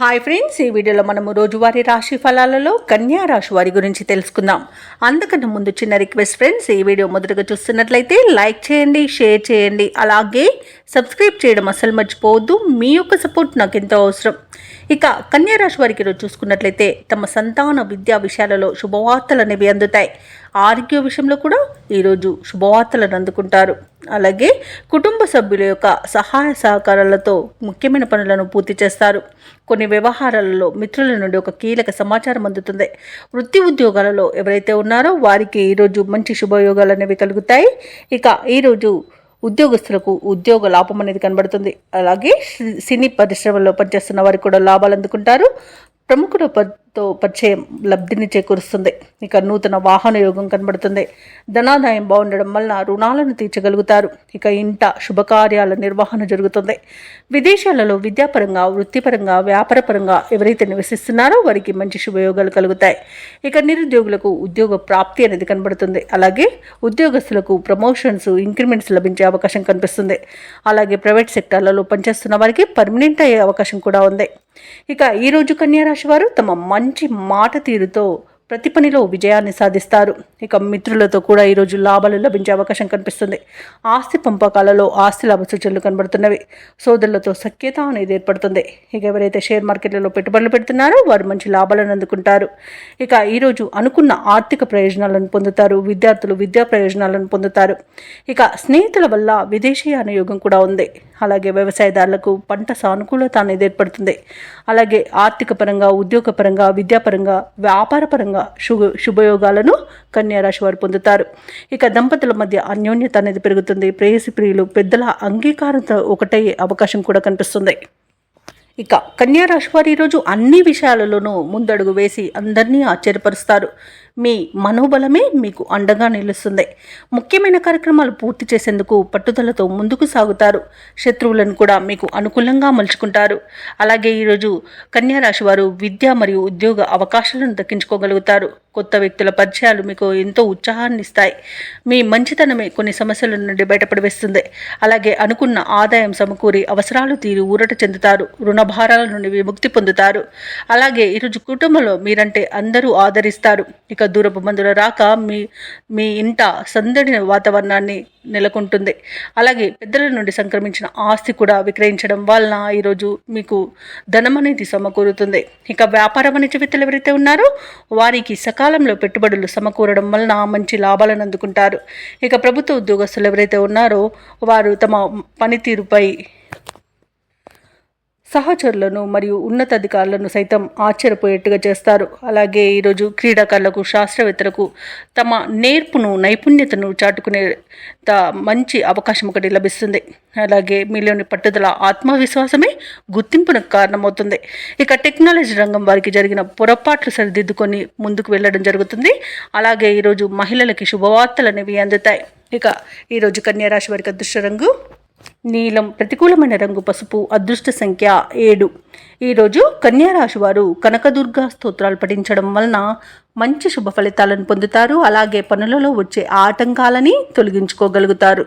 Hi friends, ఈ వీడియోలో మనము రోజువారీ రాశి ఫలాలలో కన్యా రాశి వారి గురించి తెలుసుకుందాం. అందుకన్నా ముందు చిన్న రిక్వెస్ట్ ఫ్రెండ్స్, ఈ వీడియో మొదటగా చూస్తున్నట్లయితే లైక్ చేయండి, షేర్ చేయండి, అలాగే సబ్స్క్రైబ్ చేయడం అస్సలు మర్చిపోవద్దు. మీ యొక్క సపోర్ట్ నాకు ఎంతో అవసరం. ఇక కన్యా రాశి వారికి ఈరోజు చూసుకున్నట్లయితే తమ సంతాన విద్యా విషయాలలో శుభవార్తలు అనేవి అందుతాయి. ఆరోగ్య విషయంలో కూడా ఈరోజు శుభవార్తలను అందుకుంటారు. అలాగే కుటుంబ సభ్యుల యొక్క సహాయ సహకారాలతో ముఖ్యమైన పనులను పూర్తి చేస్తారు. కొన్ని వ్యవహారాలలో మిత్రుల నుండి ఒక కీలక సమాచారం అందుతుంది. వృత్తి ఉద్యోగాలలో ఎవరైతే ఉన్నారో వారికి ఈరోజు మంచి శుభయోగాలు అనేవి కలుగుతాయి. ఇక ఈరోజు ఉద్యోగస్తులకు ఉద్యోగ లాభం అనేది కనబడుతుంది. అలాగే సినీ పరిశ్రమలో పనిచేస్తున్న వారికి కూడా లాభాలు అందుకుంటారు. ప్రముఖులతో పరిచయం లబ్ధిని చేకూరుస్తుంది. ఇక నూతన వాహన యోగం కనబడుతుంది. ధనాదాయం బాగుండడం వలన రుణాలను తీర్చగలుగుతారు. ఇక ఇంట శుభకార్యాల నిర్వహణ జరుగుతుంది. విదేశాలలో విద్యాపరంగా, వృత్తిపరంగా, వ్యాపారపరంగా ఎవరైతే నివసిస్తున్నారో వారికి మంచి శుభయోగాలు కలుగుతాయి. ఇక నిరుద్యోగులకు ఉద్యోగ ప్రాప్తి అనేది కనబడుతుంది. అలాగే ఉద్యోగస్తులకు ప్రమోషన్స్, ఇంక్రిమెంట్స్ లభించే అవకాశం కనిపిస్తుంది. అలాగే ప్రైవేట్ సెక్టార్లలో పనిచేస్తున్న వారికి పర్మనెంట్ అయ్యే అవకాశం కూడా ఉంది. ఇక ఈరోజు కన్యా రాశి వారు తమ మంచి మాట తీరుతో ప్రతి పనిలో విజయాన్ని సాధిస్తారు. ఇక మిత్రులతో కూడా ఈరోజు లాభాలు లభించే అవకాశం కనిపిస్తుంది. ఆస్తి పంపకాలలో ఆస్తి లాభ సూచనలు కనబడుతున్నవి. సోదరులతో సఖ్యత అనేది ఏర్పడుతుంది. ఇక ఎవరైతే షేర్ మార్కెట్లలో పెట్టుబడులు పెడుతున్నారో వారు మంచి లాభాలను అందుకుంటారు. ఇక ఈరోజు అనుకున్న ఆర్థిక ప్రయోజనాలను పొందుతారు. విద్యార్థులు విద్యా ప్రయోజనాలను పొందుతారు. ఇక స్నేహితుల వల్ల విదేశీయాన యోగం కూడా ఉంది. అలాగే వ్యవసాయదారులకు పంట సానుకూలత అనేది ఏర్పడుతుంది. అలాగే ఆర్థిక పరంగా, ఉద్యోగపరంగా, విద్యాపరంగా, వ్యాపారపరంగా శుభయోగాలను కన్యా రాశి వారు పొందుతారు. ఇక దంపతుల మధ్య అన్యోన్యత అనేది పెరుగుతుంది. ప్రేయసి ప్రియులు పెద్దల అంగీకారంతో ఒకటయ్యే అవకాశం కూడా కనిపిస్తుంది. ఇక కన్యా రాశి వారు ఈరోజు అన్ని విషయాలలోనూ ముందడుగు వేసి అందరినీ ఆశ్చర్యపరుస్తారు. మీ మనోబలమే మీకు అండగా నిలుస్తుంది. ముఖ్యమైన కార్యక్రమాలు పూర్తి చేసేందుకు పట్టుదలతో ముందుకు సాగుతారు. శత్రువులను కూడా మీకు అనుకూలంగా మలుచుకుంటారు. అలాగే ఈరోజు కన్యా రాశి వారు విద్య మరియు ఉద్యోగ అవకాశాలను దక్కించుకోగలుగుతారు. కొత్త వ్యక్తుల పరిచయాలు మీకు ఎంతో ఉత్సాహాన్ని ఇస్తాయి. మీ మంచితనమే కొన్ని సమస్యల నుండి బయటపడివేస్తుంది. అలాగే అనుకున్న ఆదాయం సమకూరి అవసరాలు తీరి ఊరట చెందుతారు. రుణభారాల నుండి విముక్తి పొందుతారు. అలాగే ఈరోజు కుటుంబంలో మీరంటే అందరూ ఆదరిస్తారు. ఇక దూరపు బంధువుల రాక మీ ఇంట సందడి వాతావరణాన్ని నెలకొంటుంది. అలాగే పెద్దల నుండి సంక్రమించిన ఆస్తి కూడా విక్రయించడం వలన ఈరోజు మీకు ధనం అనేది సమకూరుతుంది. ఇక వ్యాపార వాణిజ్యవేత్తలు ఎవరైతే ఉన్నారో వారికి సకాలంలో పెట్టుబడులు సమకూరడం వలన మంచి లాభాలను అందుకుంటారు. ఇక ప్రభుత్వ ఉద్యోగస్తులు ఎవరైతే ఉన్నారో వారు తమ పనితీరుపై సహచరులను మరియు ఉన్నతాధికారులను సైతం ఆశ్చర్యపోయేట్టుగా చేస్తారు. అలాగే ఈరోజు క్రీడాకారులకు, శాస్త్రవేత్తలకు తమ నేర్పును, నైపుణ్యతను చాటుకునే మంచి అవకాశం ఒకటి లభిస్తుంది. అలాగే మీలోని పట్టుదల, ఆత్మవిశ్వాసమే గుర్తింపునకు కారణమవుతుంది. ఇక టెక్నాలజీ రంగం వారికి జరిగిన పొరపాట్లు సరిదిద్దుకొని ముందుకు వెళ్ళడం జరుగుతుంది. అలాగే ఈరోజు మహిళలకి శుభవార్తలు అనేవి అందుతాయి. ఇక ఈరోజు కన్యా రాశి వారికి అదృష్ట రంగు నీలం, ప్రతికూలమైన రంగు పసుపు, అదృష్ట సంఖ్య 7. ఈరోజు కన్యా రాశి వారు కనకదుర్గా స్తోత్రాలు పఠించడం వలన మంచి శుభ ఫలితాలను పొందుతారు. అలాగే పనులలో వచ్చే ఆటంకాలని తొలగించుకోగలుగుతారు.